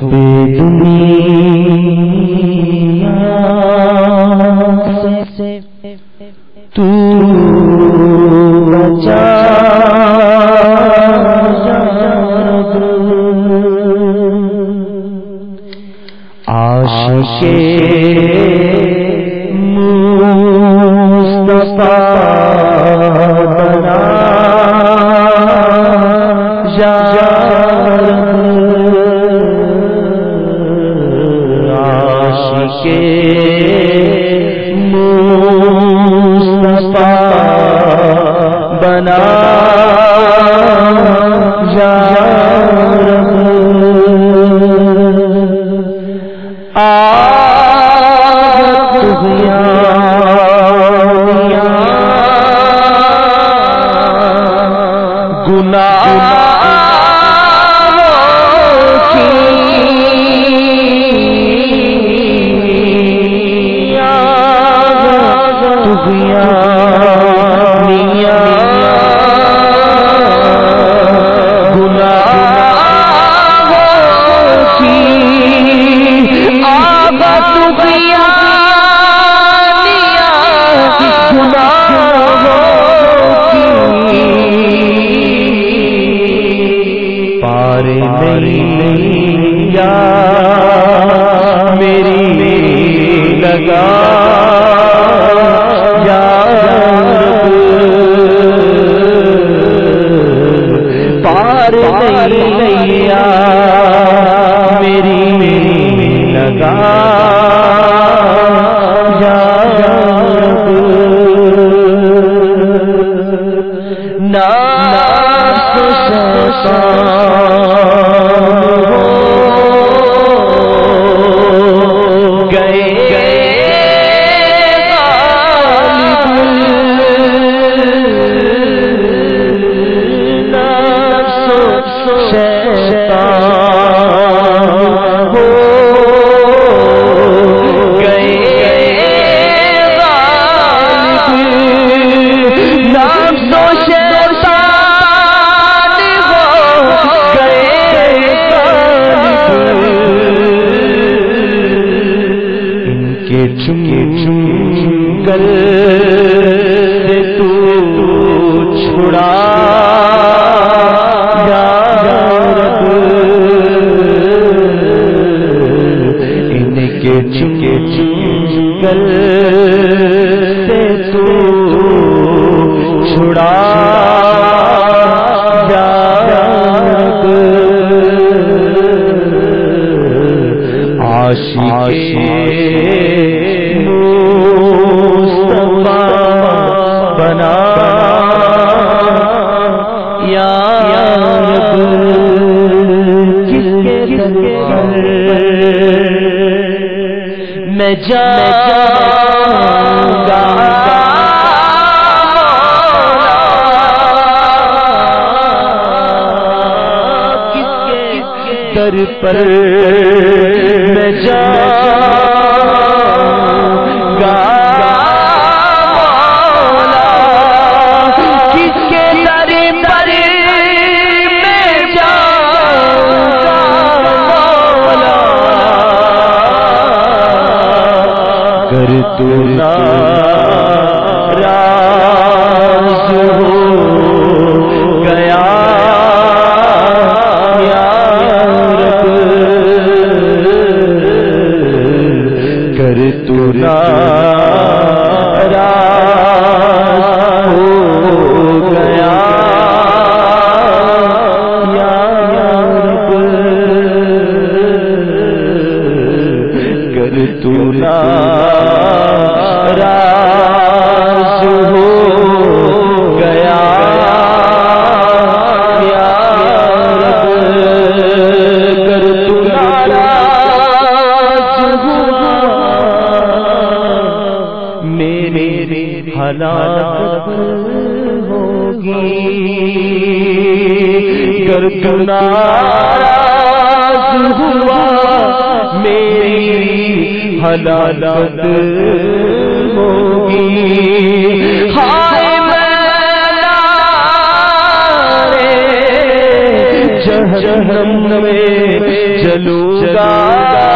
دنیا سے تو بچا عاشق مصطفیٰ بنا یا عاشق مصطفیٰ بنا یا در پر میں جاؤں گا مولا کس کے در پر میں جاؤں گا مولا گر تو ناراض ہو گیا ناراض ہو گیا یا رب گر تو ناراض ہو گیا یا رب گر تو ناراض ہو میری ہلاکت ہوگی گر تو ناراض ہوا میری ہلاکت ہوگی ہائے جہنم میں چلوں گا